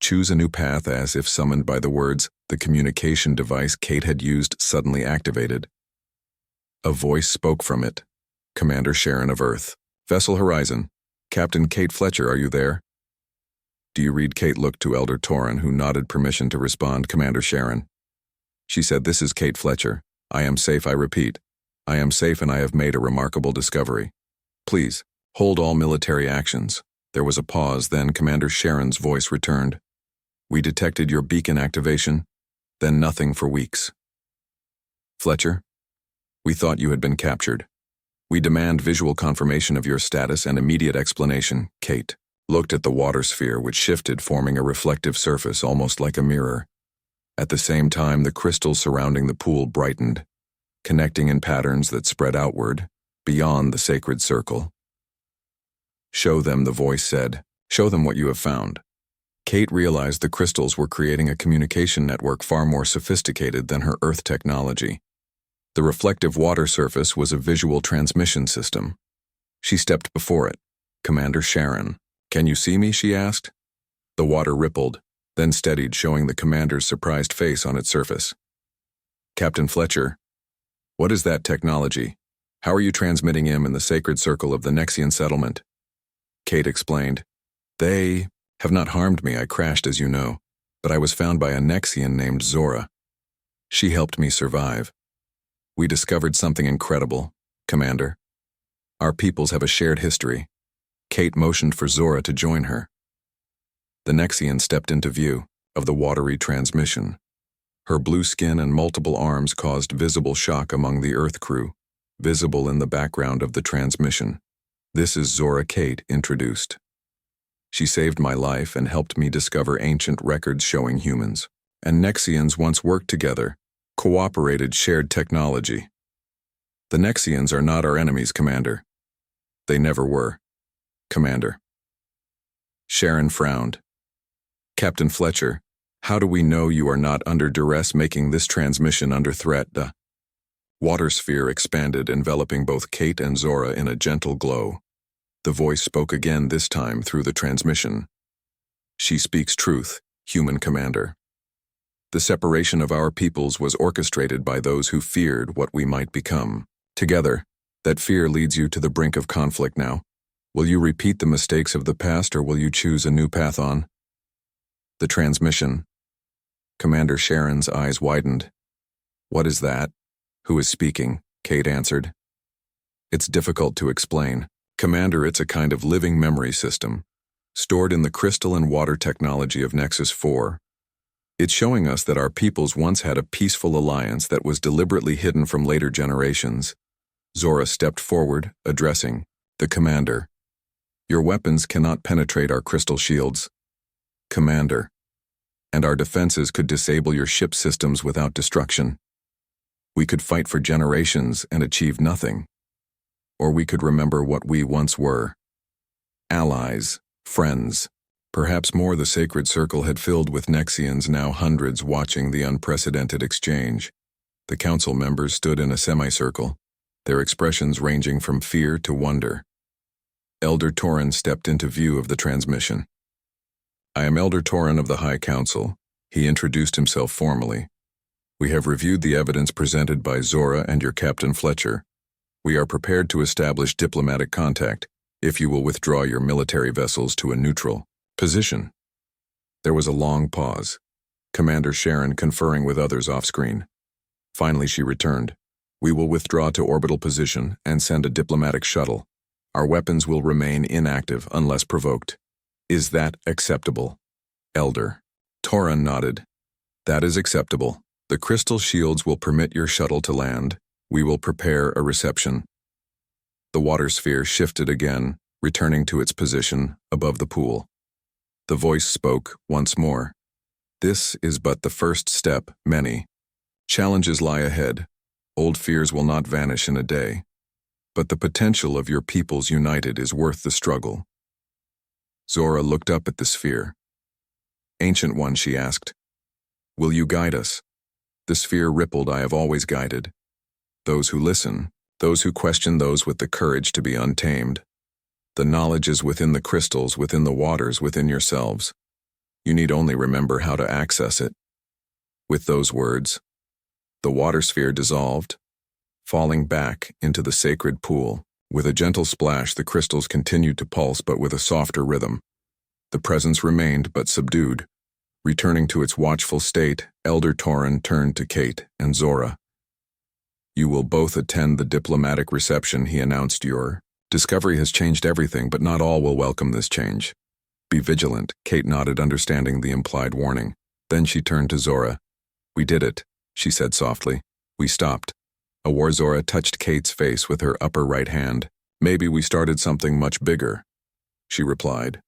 Choose a new path. As if summoned by the words, the communication device Kate had used suddenly activated. A voice spoke from it. Commander Sharon of Earth. Vessel Horizon. Captain Kate Fletcher, are you there? Do you read? Kate looked to Elder Torin, who nodded permission to respond. Commander Sharon. She said, this is Kate Fletcher. I am safe, I repeat. I am safe, and I have made a remarkable discovery. Please, hold all military actions. There was a pause, then Commander Sharon's voice returned. We detected your beacon activation, then nothing for weeks. Fletcher, we thought you had been captured. We demand visual confirmation of your status and immediate explanation. Kate looked at the water sphere, which shifted, forming a reflective surface almost like a mirror. At the same time, the crystals surrounding the pool brightened, connecting in patterns that spread outward, beyond the sacred circle. Show them, the voice said. Show them what you have found. Kate realized the crystals were creating a communication network far more sophisticated than her Earth technology. The reflective water surface was a visual transmission system. She stepped before it. Commander Sharon. Can you see me? She asked. The water rippled, then steadied, showing the commander's surprised face on its surface. Captain Fletcher, what is that technology? How are you transmitting him in the sacred circle of the Nexian settlement? Kate explained. They have not harmed me. I crashed, as you know, but I was found by a Nexian named Zora. She helped me survive. We discovered something incredible, Commander. Our peoples have a shared history. Kate motioned for Zora to join her. The Nexian stepped into view of the watery transmission. Her blue skin and multiple arms caused visible shock among the Earth crew, visible in the background of the transmission. This is Zora, Kate introduced. She saved my life and helped me discover ancient records showing humans and Nexians once worked together, cooperated, shared technology. The Nexians are not our enemies, Commander. They never were, Commander. Sharon frowned. Captain Fletcher, how do we know you are not under duress, making this transmission under threat? The water sphere expanded, enveloping both Kate and Zora in a gentle glow. The voice spoke again, this time through the transmission. She speaks truth, human commander. The separation of our peoples was orchestrated by those who feared what we might become. Together, that fear leads you to the brink of conflict now. Will you repeat the mistakes of the past, or will you choose a new path on? The transmission. Commander Sharon's eyes widened. What is that? Who is speaking? Kate answered. It's difficult to explain. Commander, it's a kind of living memory system, stored in the crystal and water technology of Nexus 4. It's showing us that our peoples once had a peaceful alliance that was deliberately hidden from later generations. Zora stepped forward, addressing the commander. Your weapons cannot penetrate our crystal shields, Commander, and our defenses could disable your ship systems without destruction. We could fight for generations and achieve nothing. Or we could remember what we once were. Allies, friends. Perhaps more, the sacred circle had filled with Nexians, now hundreds watching the unprecedented exchange. The council members stood in a semicircle, their expressions ranging from fear to wonder. Elder Torin stepped into view of the transmission. I am Elder Torin of the High Council. He introduced himself formally. We have reviewed the evidence presented by Zora and your Captain Fletcher. We are prepared to establish diplomatic contact if you will withdraw your military vessels to a neutral position. There was a long pause, Commander Sharon conferring with others off-screen. Finally she returned. We will withdraw to orbital position and send a diplomatic shuttle. Our weapons will remain inactive unless provoked. Is that acceptable? Elder Torin nodded. That is acceptable. The crystal shields will permit your shuttle to land. We will prepare a reception. The water sphere shifted again, returning to its position above the pool. The voice spoke once more. This is but the first step, many. Challenges lie ahead. Old fears will not vanish in a day. But the potential of your peoples united is worth the struggle. Zora looked up at the sphere. Ancient One, she asked, will you guide us? The sphere rippled. I have always guided. Those who listen, those who question, those with the courage to be untamed. The knowledge is within the crystals, within the waters, within yourselves. You need only remember how to access it. With those words, the water sphere dissolved, falling back into the sacred pool. With a gentle splash, the crystals continued to pulse, but with a softer rhythm. The presence remained, but subdued. Returning to its watchful state, Elder Torin turned to Kate and Zora. You will both attend the diplomatic reception, he announced. Your discovery has changed everything, but not all will welcome this change. Be vigilant, Kate nodded, understanding the implied warning. Then she turned to Zora. We did it, she said softly. We stopped. A war. Zora touched Kate's face with her upper right hand. Maybe we started something much bigger, she replied.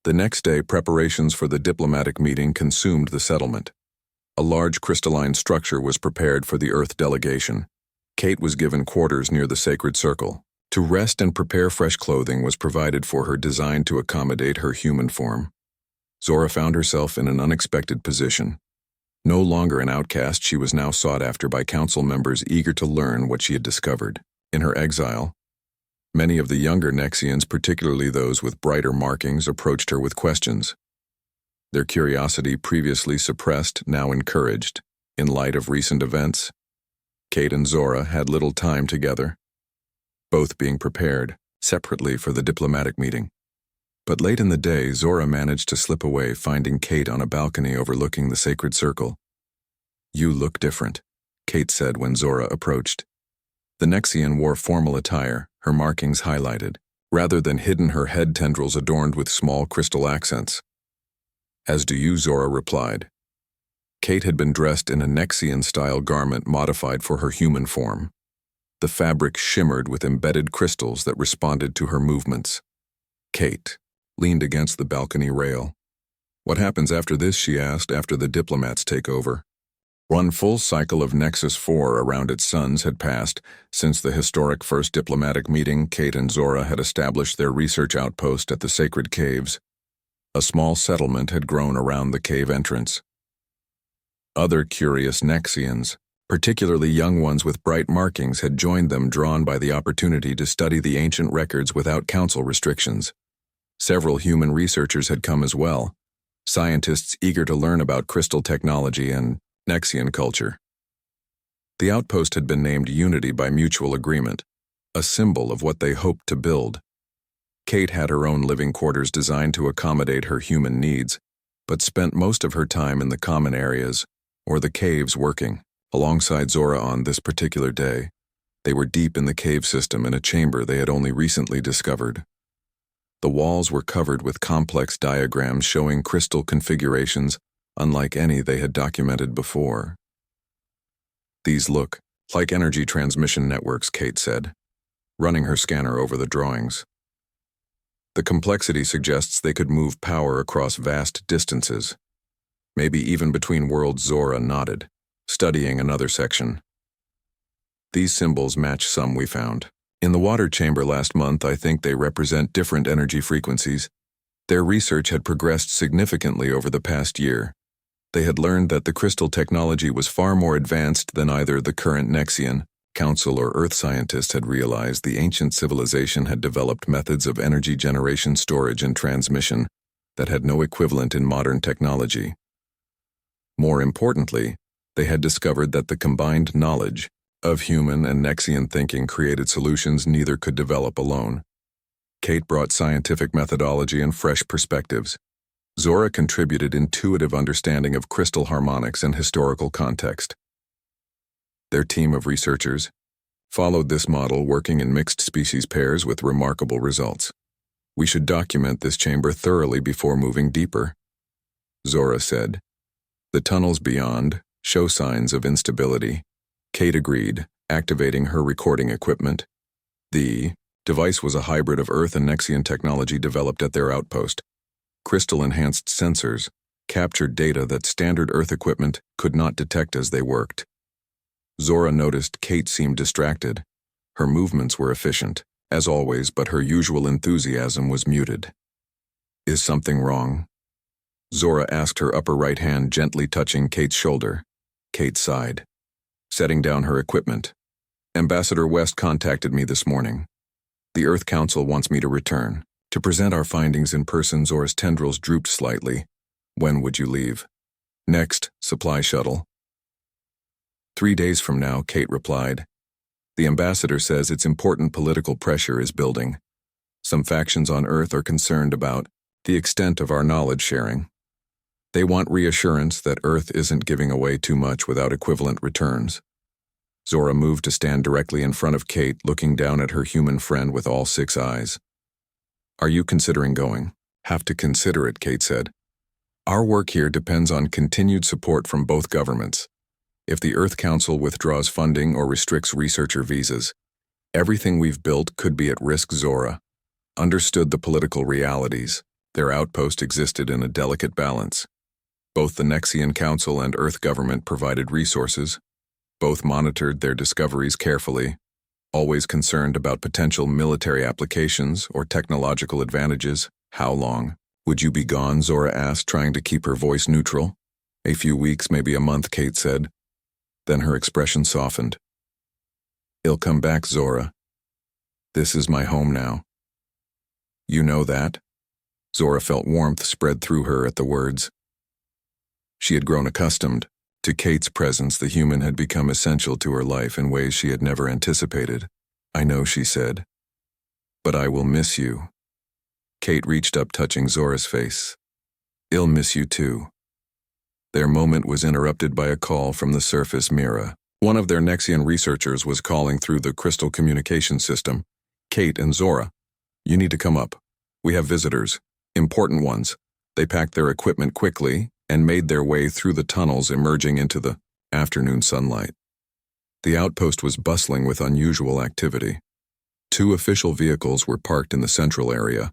The next day, preparations for the diplomatic meeting consumed the settlement. A large crystalline structure was prepared for the Earth delegation. Kate was given quarters near the sacred circle. To rest and prepare, fresh clothing was provided for her, designed to accommodate her human form. Zora found herself in an unexpected position. No longer an outcast, she was now sought after by council members eager to learn what she had discovered. In her exile, many of the younger Nexians, particularly those with brighter markings, approached her with questions. Their curiosity, previously suppressed, now encouraged. In light of recent events, Kate and Zora had little time together, both being prepared separately for the diplomatic meeting. But late in the day, Zora managed to slip away, finding Kate on a balcony overlooking the sacred circle. You look different, Kate said when Zora approached. The Nexian wore formal attire, her markings highlighted, rather than hidden, her head tendrils adorned with small crystal accents. As do you, Zora replied. Kate had been dressed in a Nexian-style garment modified for her human form. The fabric shimmered with embedded crystals that responded to her movements. Kate leaned against the balcony rail. What happens after this, she asked, after the diplomats take over? One full cycle of Nexus 4 around its suns had passed. Since the historic first diplomatic meeting, Kate and Zora had established their research outpost at the sacred caves. A small settlement had grown around the cave entrance. Other curious Nexians, particularly young ones with bright markings, had joined them, drawn by the opportunity to study the ancient records without council restrictions. Several human researchers had come as well, scientists eager to learn about crystal technology and Nexian culture. The outpost had been named Unity by mutual agreement, a symbol of what they hoped to build. Kate had her own living quarters designed to accommodate her human needs, but spent most of her time in the common areas or the caves working alongside Zora on this particular day. They were deep in the cave system in a chamber they had only recently discovered. The walls were covered with complex diagrams showing crystal configurations unlike any they had documented before. "These look like energy transmission networks," Kate said, running her scanner over the drawings. "The complexity suggests they could move power across vast distances, maybe even between worlds." Zora nodded, studying another section. "These symbols match some we found in the water chamber last month. I think they represent different energy frequencies." Their research had progressed significantly over the past year. They had learned that the crystal technology was far more advanced than either the current Nexian Council or Earth scientists had realized. The ancient civilization had developed methods of energy generation, storage, and transmission that had no equivalent in modern technology. More importantly, they had discovered that the combined knowledge of human and Nexian thinking created solutions neither could develop alone. Kate brought scientific methodology and fresh perspectives. Zora contributed intuitive understanding of crystal harmonics and historical context. Their team of researchers followed this model, working in mixed species pairs with remarkable results. "We should document this chamber thoroughly before moving deeper," Zora said. "The tunnels beyond show signs of instability." Kate agreed, activating her recording equipment. The device was a hybrid of Earth and Nexian technology developed at their outpost. Crystal-enhanced sensors captured data that standard Earth equipment could not detect as they worked. Zora noticed Kate seemed distracted. Her movements were efficient, as always, but her usual enthusiasm was muted. "Is something wrong?" Zora asked, her upper right hand gently touching Kate's shoulder. Kate sighed, setting down her equipment. "Ambassador West contacted me this morning. The Earth Council wants me to return to present our findings in person." Zora's tendrils drooped slightly. "When would you leave?" "Next supply shuttle." 3 days from now," Kate replied. "The ambassador says it's important. Political pressure is building. Some factions on Earth are concerned about the extent of our knowledge sharing. They want reassurance that Earth isn't giving away too much without equivalent returns." Zora moved to stand directly in front of Kate, looking down at her human friend with all 6 eyes. "Are you considering going?" "Have to consider it," Kate said. "Our work here depends on continued support from both governments. If the Earth Council withdraws funding or restricts researcher visas, everything we've built could be at risk." Zora understood the political realities. Their outpost existed in a delicate balance. Both the Nexian Council and Earth government provided resources. Both monitored their discoveries carefully, always concerned about potential military applications or technological advantages. "How long would you be gone?" Zora asked, trying to keep her voice neutral. "A few weeks, maybe a month," Kate said. Then her expression softened. "I'll come back, Zora. This is my home now." "You know that?" Zora felt warmth spread through her at the words. She had grown accustomed to Kate's presence. The human had become essential to her life in ways she had never anticipated. "I know," she said. "But I will miss you." Kate reached up, touching Zora's face. "I'll miss you too." Their moment was interrupted by a call from the surface. Mira, one of their Nexian researchers, was calling through the crystal communication system. "Kate and Zora, you need to come up. We have visitors. Important ones." They packed their equipment quickly and made their way through the tunnels, emerging into the afternoon sunlight. The outpost was bustling with unusual activity. 2 official vehicles were parked in the central area,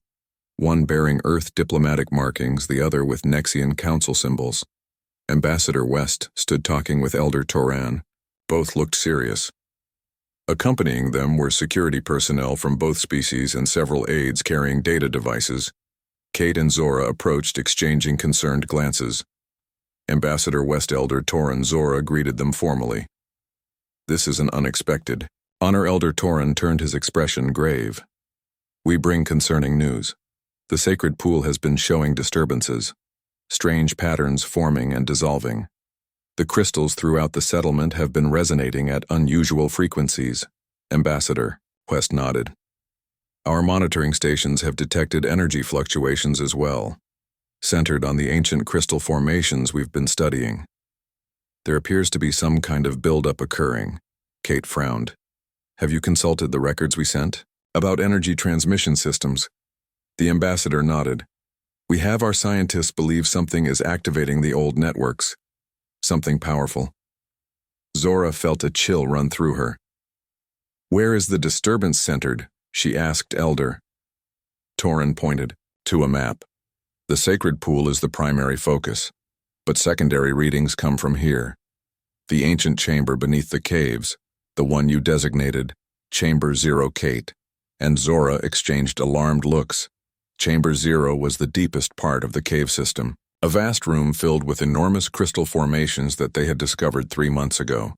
one bearing Earth diplomatic markings, the other with Nexian Council symbols. Ambassador West stood talking with Elder Toran. Both looked serious. Accompanying them were security personnel from both species and several aides carrying data devices. Kate and Zora approached, exchanging concerned glances. Ambassador West, Elder Toran, Zora greeted them formally. "This is an unexpected honor." Elder Toran turned, his expression grave. "We bring concerning news. The sacred pool has been showing disturbances, strange patterns forming and dissolving. The crystals throughout the settlement have been resonating at unusual frequencies." Ambassador West nodded. "Our monitoring stations have detected energy fluctuations as well, centered on the ancient crystal formations we've been studying. There appears to be some kind of buildup occurring." Kate frowned. Have you consulted the records we sent? About energy transmission systems. The ambassador nodded. We have our scientists believe something is activating the old networks. Something powerful. Zora felt a chill run through her. Where is the disturbance centered? She asked Elder. Torin pointed to a map. The sacred pool is the primary focus, but secondary readings come from here. The ancient chamber beneath the caves, the one you designated, Chamber 0 Kate, and Zora exchanged alarmed looks. Chamber 0 was the deepest part of the cave system, a vast room filled with enormous crystal formations that they had discovered 3 months ago.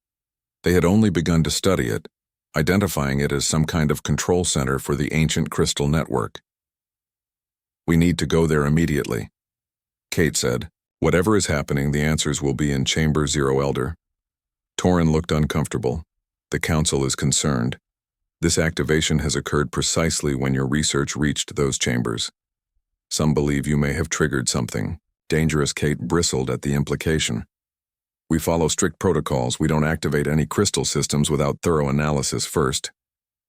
They had only begun to study it, identifying it as some kind of control center for the ancient crystal network. We need to go there immediately, Kate said. Whatever is happening, the answers will be in Chamber 0, Elder. Torin looked uncomfortable. The council is concerned. This activation has occurred precisely when your research reached those chambers. Some believe you may have triggered something. Dangerous. Kate bristled at the implication. We follow strict protocols. We don't activate any crystal systems without thorough analysis first.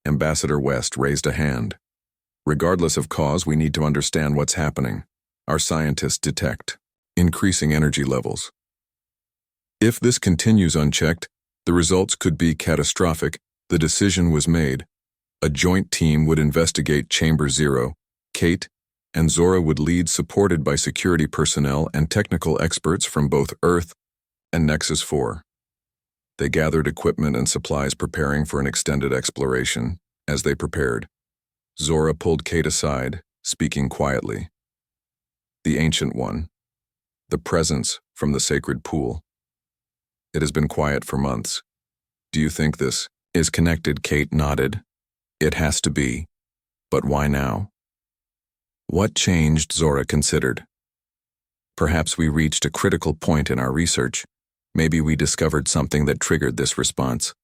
Ambassador West raised a hand. Regardless of cause, we need to understand what's happening. Our scientists detect increasing energy levels. If this continues unchecked, the results could be catastrophic. The decision was made. A joint team would investigate Chamber 0. Kate and Zora would lead, supported by security personnel and technical experts from both Earth and Nexus 4. They gathered equipment and supplies, preparing for an extended exploration. As they prepared, Zora pulled Kate aside, speaking quietly. The Ancient One. The presence from the sacred pool. It has been quiet for months. Do you think this is connected? Kate nodded. It has to be. But why now? What changed? Zora considered. Perhaps we reached a critical point in our research. Maybe we discovered something that triggered this response.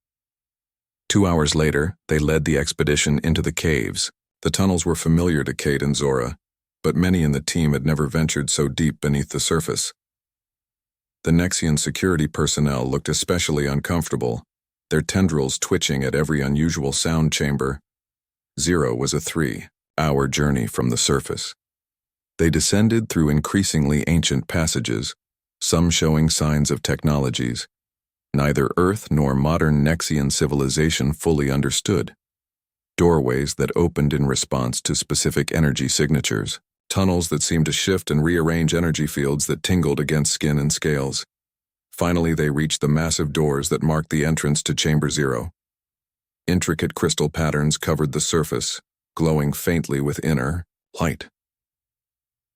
2 hours later, they led the expedition into the caves. The tunnels were familiar to Kate and Zora, but many in the team had never ventured so deep beneath the surface. The Nexian security personnel looked especially uncomfortable, their tendrils twitching at every unusual sound chamber. 0 was a 3-hour journey from the surface. They descended through increasingly ancient passages, some showing signs of technologies neither Earth nor modern Nexian civilization fully understood. Doorways that opened in response to specific energy signatures, tunnels that seemed to shift and rearrange energy fields that tingled against skin and scales. Finally, they reached the massive doors that marked the entrance to Chamber 0. Intricate crystal patterns covered the surface, glowing faintly with inner light.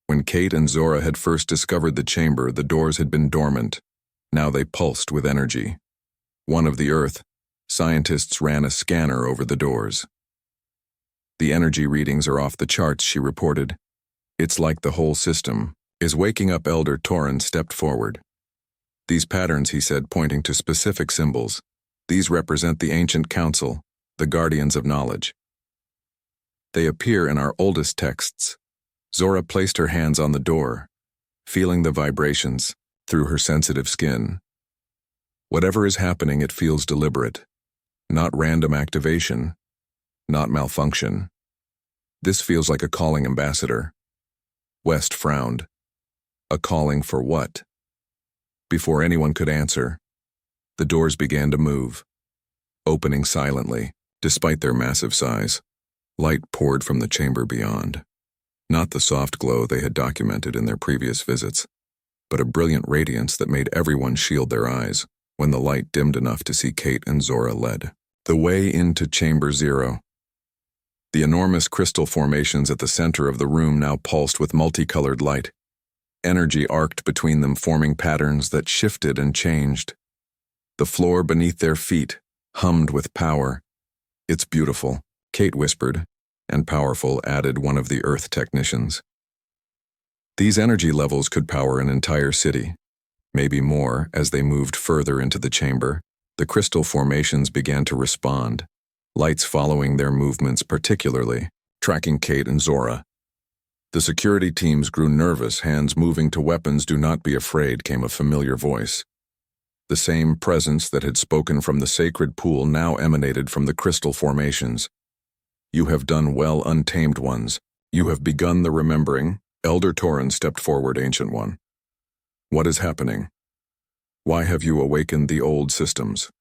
When Kate and Zora had first discovered the chamber, the doors had been dormant. Now they pulsed with energy. One of the Earth, scientists ran a scanner over the doors. The energy readings are off the charts, she reported. It's like the whole system is waking up. Elder Torin stepped forward. These patterns, he said, pointing to specific symbols. These represent the ancient council, the guardians of knowledge. They appear in our oldest texts. Zora placed her hands on the door, feeling the vibrations through her sensitive skin. Whatever is happening, it feels deliberate. Not random activation, not malfunction. This feels like a calling, Ambassador. West frowned. A calling for what? Before anyone could answer, the doors began to move, opening silently, despite their massive size. Light poured from the chamber beyond. Not the soft glow they had documented in their previous visits, but a brilliant radiance that made everyone shield their eyes when the light dimmed enough to see Kate and Zora led the way into Chamber 0. The enormous crystal formations at the center of the room now pulsed with multicolored light. Energy arced between them, forming patterns that shifted and changed. The floor beneath their feet hummed with power. It's beautiful, Kate whispered, and powerful, added one of the Earth technicians. These energy levels could power an entire city, maybe more. As they moved further into the chamber, the crystal formations began to respond, lights following their movements, particularly tracking Kate and Zora. The security teams grew nervous, hands moving to weapons. Do not be afraid, came a familiar voice. The same presence that had spoken from the sacred pool now emanated from the crystal formations. You have done well, untamed ones. You have begun the remembering. Elder Torin stepped forward, Ancient One. What is happening? Why have you awakened the old systems?